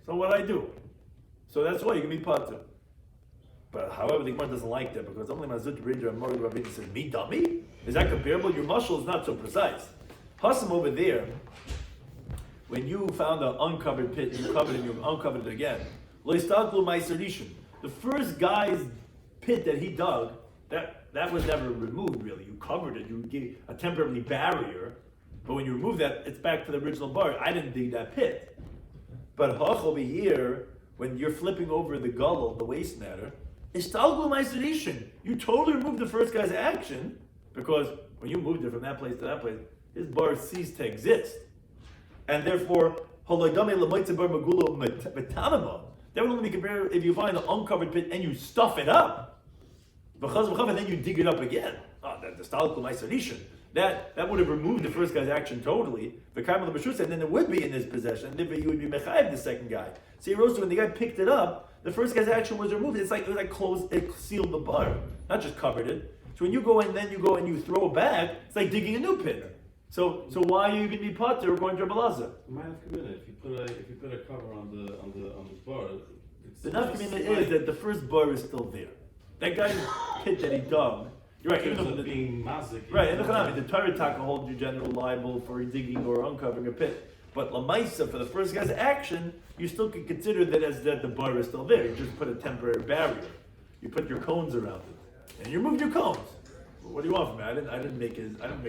S1: So what I do? So that's why you can be potter. But however, the Gemara doesn't like that because only Mazut Bridger and Morgan Rabbi says, me dummy? Is that comparable? Your muscle is not so precise. Hassam over there, when you found an uncovered pit, you covered it, you uncovered it again. The first guy's pit that he dug, that was never removed really. You covered it, you gave a temporary barrier, but when you remove that, it's back to the original bar. I didn't dig that pit. But Hach over here, when you're flipping over the gullel, the waste matter, it's talgul ma'aserishin. You totally removed the first guy's action, because when you moved it from that place to that place, his bar ceased to exist. And therefore, that would only be compared if you find an uncovered pit and you stuff it up. And then you dig it up again. That would have removed the first guy's action totally. And then it would be in his possession. And then you would be mechayiv the second guy. See, Rosa, when the guy picked it up, the first guy's action was removed. It was like closed, it sealed the bar, not just covered it. So when you go in, then you go and you throw it back, it's like digging a new pit. So why are you going to be potter according to Rabbi Elazar?
S2: If you put a cover on the bar,
S1: The nafkamina is that the first bar is still there. That guy's pit that he dug. You're right. Even though
S2: being mazik.
S1: right, in the Chanami, the Torah Taka holds you generally liable for digging or uncovering a pit. But Lamaisa, for the first guy's action, you still can consider that as that the bar is still there. You just put a temporary barrier. You put your cones around it, and you moved your cones. Well, what do you want from me? I didn't make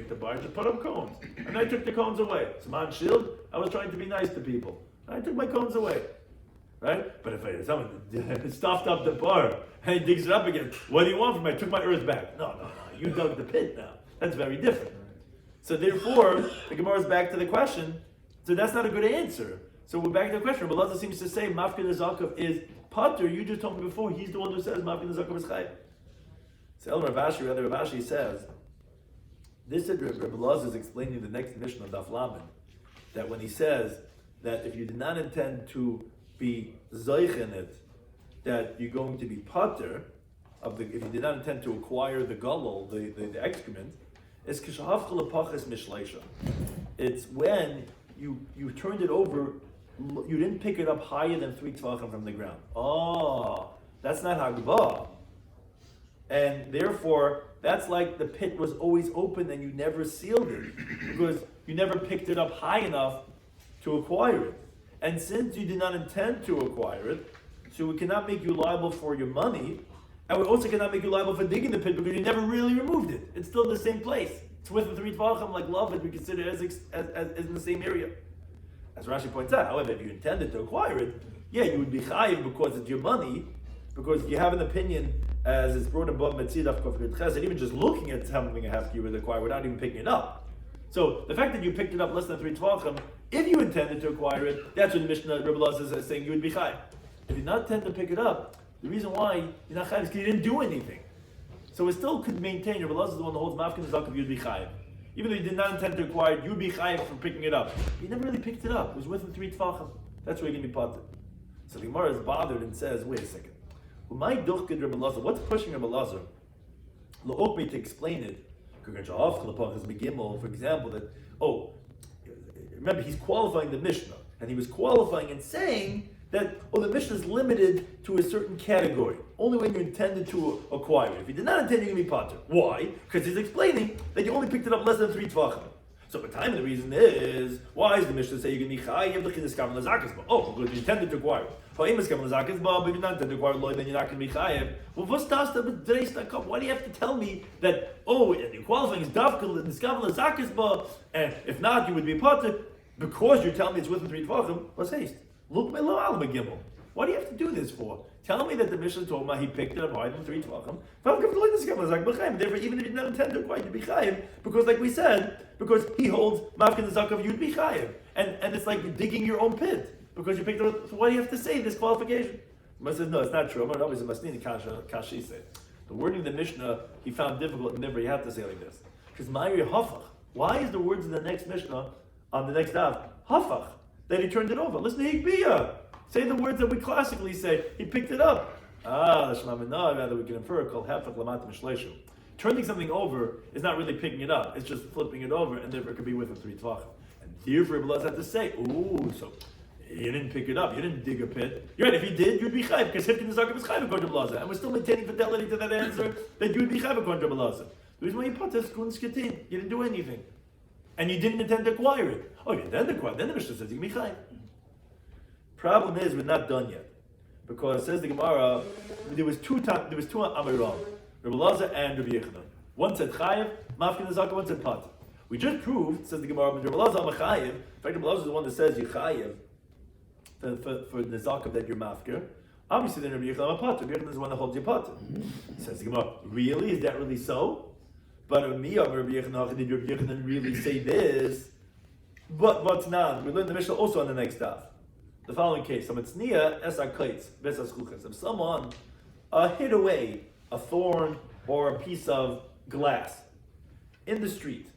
S1: the bar. I just put up cones, and I took the cones away. Saman shield. I was trying to be nice to people. I took my cones away. Right? But if someone stuffed up the bar and he digs it up again, what do you want from me? I took my earth back. No. You dug the pit now. That's very different. So therefore, the Gemara is back to the question. So that's not a good answer. So we're back to the question. Rabbi Lazar seems to say Mafkin Zakov is Pater. You just told me before, he's the one who says Mafkin Zakov is Chayiv. So El Ravashi, rather Ravashi says, this is Rabbi Lazar is explaining the next mission of Daf Lamed, that when he says that if you did not intend to be zoich in it, that you're going to be pater of the. If you did not intend to acquire the gullel, the excrement, it's kishavchel apachas mishleisha. It's when you turned it over, you didn't pick it up higher than 3 tvachim from the ground. Oh, that's not hagba, and therefore that's like the pit was always open and you never sealed it because you never picked it up high enough to acquire it. And since you did not intend to acquire it, so we cannot make you liable for your money, and we also cannot make you liable for digging the pit because you never really removed it. It's still in the same place. It's within 3 tvachim, like love it, we consider as in the same area. As Rashi points out, however, if you intended to acquire it, yeah, you would be chayiv because it's your money, because you have an opinion, as it's brought above Metzidach Kofir Chesed, even just looking at something a half you would acquire without even picking it up. So the fact that you picked it up less than 3 tvachim, if you intended to acquire it, that's what the Mishnah Rabbi Lazar is saying you would be chayiv. If you not intend to pick it up, the reason why you're not chayiv is because you didn't do anything. So it still could maintain. Rabbi Lazar is the one that holds mafkin zakov. You'd be chayiv, even though you did not intend to acquire it. You'd be chayiv for picking it up. You never really picked it up. It was within 3 tvachim. That's where you're going to be potter. So the Gemara is bothered and says, "Wait a second. What's pushing Rabbi Lazar? Lo'okme to explain it. For example, that remember he's qualifying the Mishnah, and he was qualifying and saying that the Mishnah is limited to a certain category, only when you intended to acquire it. If you did not intend, you're going to be potter. Why? Because he's explaining that you only picked it up less than 3 tvachim. So the time, the reason is, why is the Mishnah say you're going to be chayiv l'chinas kavan l'zakas ba? Oh, because you intended to acquire it. But if you not intend to acquire it, then you're not going to be chayiv. Well, what's the why do you have to tell me that, the qualifying is davka l'chinas kavan l'zakas ba, and if not, you would be potter, because you're telling me it's within 3 tvachim? Let's haste. Look my lo al megimel. What do you have to do this for? Tell me that the Mishnah told me he picked it up higher than 3 tvachim. Therefore, even if you did not intend to acquire, you'd be chayiv, because like we said, because he holds mafkin zakav, you'd be chayiv, and it's like digging your own pit because you picked it up. So why do you have to say this qualification? The says no, it's not true. The wording of the Mishnah he found difficult, and never he had to say like this. Because Ma'ir hafach. Why is the words in the next Mishnah on the next daf hafach that he turned it over? Listen to Higbiya. Say the words that we classically say. He picked it up. Rather we can infer called hafach lamat mishleishu. Turning something over is not really picking it up. It's just flipping it over, and therefore it could be within 3 tvachim. And therefore, Rabbi Lazar had to say, so you didn't pick it up. You didn't dig a pit. You're right. If you did, you'd be chayiv, because Hifkin Zakov is chayiv according to Rabbi Lazar. And we're still maintaining fidelity to that answer that you'd be chayiv according to Rabbi Lazar. The reason why you put this kun skitin, you didn't do anything, and you didn't intend to acquire it. Oh, you intend to acquire it. Then the Mishnah says you can be chayiv. Problem is, we're not done yet, because it says the Gemara there was two Amiram, Rabbi Lazar and Rabbi Yechanan. One said chayiv, mafkin zakah. One said pat. We just proved, says the Gemara, Rabbi Lazar chayiv. In fact, Rabbi Lazar is the one that says you chayiv for the zakah that you're mafkir. Obviously, then Rabbi Yechanan pat. Rabbi Yechanan is the one that holds your pat. Says the Gemara, really? Is that really so? But Rabbi Yechanan, did Rabbi Yechanan really say this? But what's not? We learned the Mishnah also on the next daf. The following case: if someone hid away a thorn or a piece of glass in the street,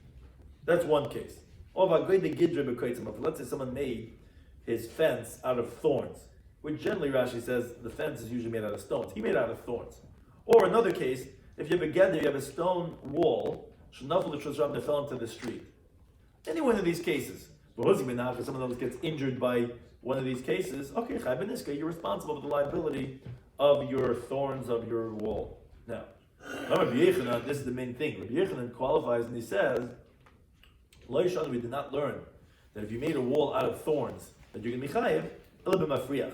S1: that's one case. Or let's say someone made his fence out of thorns, which generally Rashi says the fence is usually made out of stones. He made it out of thorns. Or another case, if you have a gather, you have a stone wall, that fell into the street. Any one of these cases. If someone else gets injured by one of these cases, okay, Chai Beniska, you're responsible for the liability of your thorns of your wall. Now, Rabbi Yechanan, this is the main thing. Rabbi Yechanan qualifies and he says, we did not learn that if you made a wall out of thorns, that you're going to be chayiv, a little bit mafriach.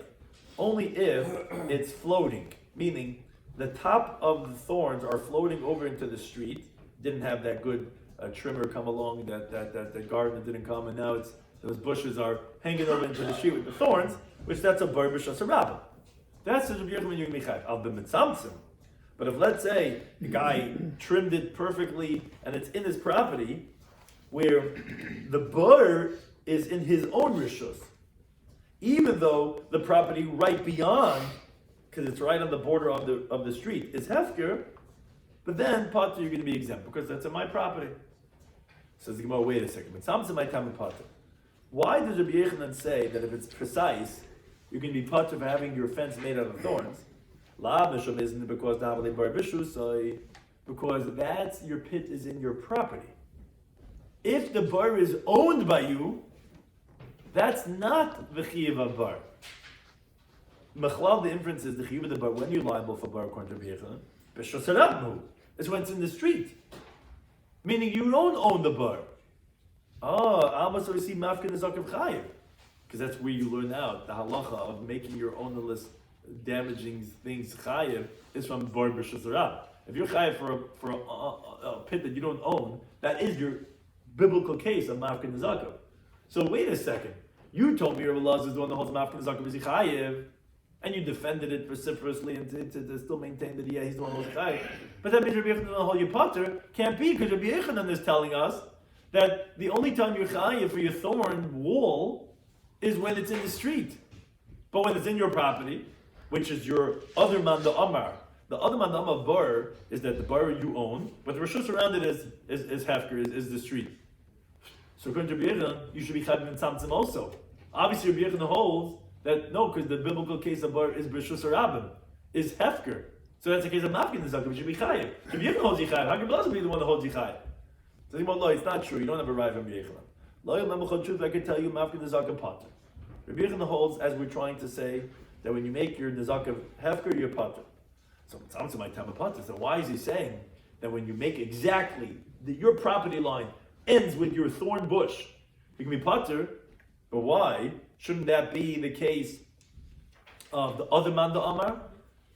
S1: Only if it's floating, meaning the top of the thorns are floating over into the street. Didn't have that good trimmer come along, that gardener didn't come, and now those bushes are hanging over into the street with the thorns, which that's a bar b'shas harabim. That's the Rabbi Yechanan you're going to be chayiv. Al b'mitzamtzim. But if, let's say, the guy trimmed it perfectly and it's in his property, where the bar is in his own rishus, even though the property right beyond, because it's right on the border of the street, is hefker, but then potter you're going to be exempt because that's in my property. Says the Gemara, wait a second. But Samson might come in potter. Why does Rabbi Yechanan say that if it's precise, you're going to be potter for having your fence made out of thorns? La mishum isn't because davali bar bishusai, because that's your pit is in your property. If the bar is owned by you, that's not the chiyuv of bar. Mechlal, the inference is the chiyuv of the bar. When you're liable for bar according to Rabbi Yechanan, b'shosarabnu, it's when it's in the street, meaning you don't own the bar. Alma so we see mafkin nezakav chayiv, because that's where you learn out the halacha of making your ownerless damaging things chayiv is from bar b'shosarab. If you're chayiv for a pit that you don't own, that is your biblical case of mafkin nezakav. So wait a second. You told me Rabbi Elazar is the one that holds mafkin nezakav is chayiv, and you defended it vociferously and to still maintain that he's the one who holds chayiv. But that means Rabbi Yechanan will hold you potter. Can't be, because Rabbi Yechanan is telling us that the only time you're chayiv for your thorn wall is when it's in the street. But when it's in your property, which is your other man the amar. The other man the amar bar is that the bar you own, but the rishus around it is hefker, is the street. So according to Rabbi Yechanan, you should be chayiv in tzamtzim also. Obviously, Rabbi Yechanan holds that no, because the biblical case of bar is b'shus harabim, is hefker. So that's the case of mafkin nezakav, which should be chayiv. Rabbi Yechanan holds you chayiv. How can Elazar be the one that holds you chayiv? So no, it's not true. You don't have a right from Rabbi Yechanan. Lo yom truth, I can tell you mafkin nezakav potter. Rabbi Yechanan holds, as we're trying to say, that when you make your nezakav hefker, you're potter. So tzamtzim might have a potter. So why is he saying that when you make exactly your property line ends with your thorn bush, you can be potter? But why shouldn't that be the case of the other man the amar?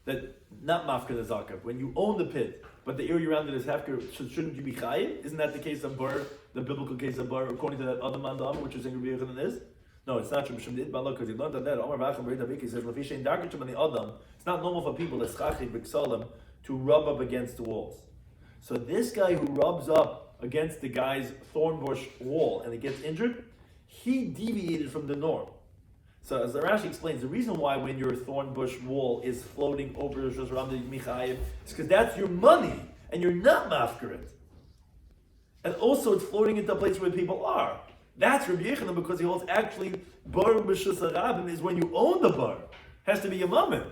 S1: That not mafka nezakav. When you own the pit, but the area around it is hefker, shouldn't you be chayiv? Isn't that the case of bar, the biblical case of bar, according to that other man the amar, which is in Rabbi Yechanan is? No, it's not true. Because he learned that Omar Bacham B'Rei says, it's not normal for people to rub up against the walls. So this guy who rubs up against the guy's thorn bush wall and it gets injured, he deviated from the norm. So as the Rashi explains, the reason why when your thorn bush wall is floating over the Michayev is because that's your money and you're not mafkaret. And also it's floating into a place where people are. That's Rabbi Yechanan because he holds actually bar b'shus harabim is when you own the bar. Has to be a moment.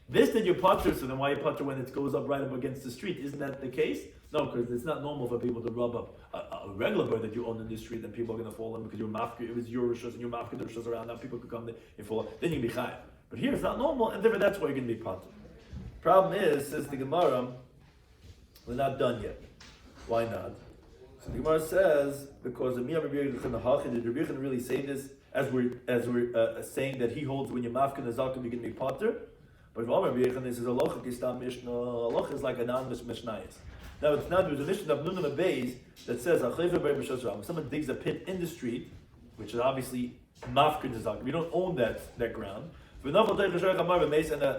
S1: This that you're potter, so then why you potter when it goes up right up against the street? Isn't that the case? No, because it's not normal for people to rub up a regular bar that you own in the street and people are going to fall in because you're mafkir. It was your rishus and you're mafkir the rishus around. Now people could come there and fall. Then you can be chayav. But here it's not normal, and therefore that's why you're going to be potter. Problem is, says the Gemara, we're not done yet. Why not? So the Gemara says because the Miyam Rabbi Yechanan, did Rabbi Yechanan really say this as we're saying that he holds when you're mafkin nezakav you're going to be potter? But Rabbi Yechanan says alocha kistam mishnah. Alocha is like anonymous mishnayos. Now it's not there's a mishnah of Nunam Beis that says if someone digs a pit in the street, which is obviously mafkin nezakav, you don't own that ground. And an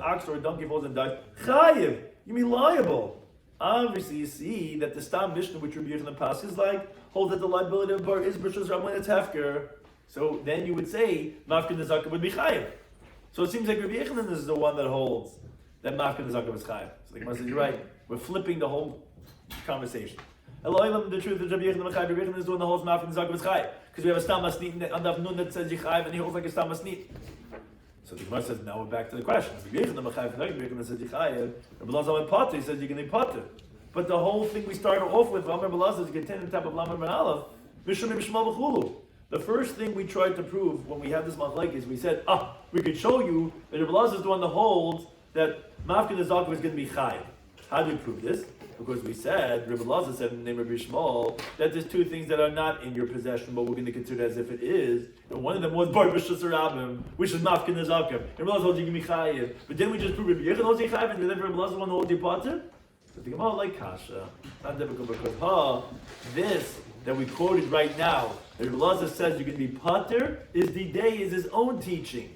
S1: ox or a donkey falls and dies, chayiv, you be liable. Obviously, you see that the Stam Mishnah, which Rabbi Yechanan passes like, holds that the liability of bar is b'shus ram when it's hefker. So then you would say mafkin nezakav would be chayiv. So it seems like Rabbi Yechanan is the one that holds that mafkin nezakav is chayiv. So the Gemara says, you're right. We're flipping the whole conversation. Elohim, the truth is Rabbi Yechanan is the one that holds mafkin nezakav is chayiv because we have a Stam Masnit on Daf Nun that says yichayiv and he holds like a Stam Masnit. So the Gemara says, now we're back to the question. Rabbi Yechanan says yichayiv. Rabbi Elazar went potter. He says you're going to be potter. But the whole thing we started off with, Rabbi Elazar is getting on top of Lamed Ben Aleph, Mishum Mishmal B'Chulu. The first thing we tried to prove when we had this machlekes, we said, we could show you that Rabbi Elazar is the one that holds that Mafkin Nezakim is going to be chayiv. How do we prove this? Because we said, Rabbi Elazar said in the name of Rabbi Shmuel, that there's two things that are not in your possession, but we're going to consider as if it is. And one of them was Bar B'Shus Rabim, which is Mafkin Nezakim. And Rabbi Elazar holds you can be chayiv. But then we just proved Rabbi Yechon holds you chayiv, and then Rabbi Elazar one holds you potter. So think about like kasha. Not difficult because this that we quoted right now, that Rabbi Elazar says you can be potter, is his own teaching.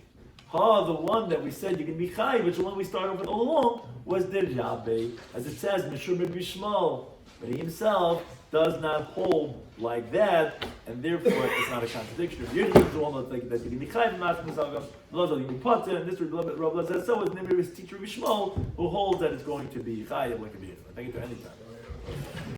S1: The one that we said you can be chayiv, which is the one we started with all along, was the Rabbi, as it says, Mishur Rabbi Shmuel. But he himself does not hold like that, and therefore it's not a contradiction. If you're the one that's like that you can be chayiv, you can be potter, and this Rabbi Elazar so his name is teacher Rabbi Shmuel, who holds that it's going to be chayiv like a vehicle. Thank you to any time.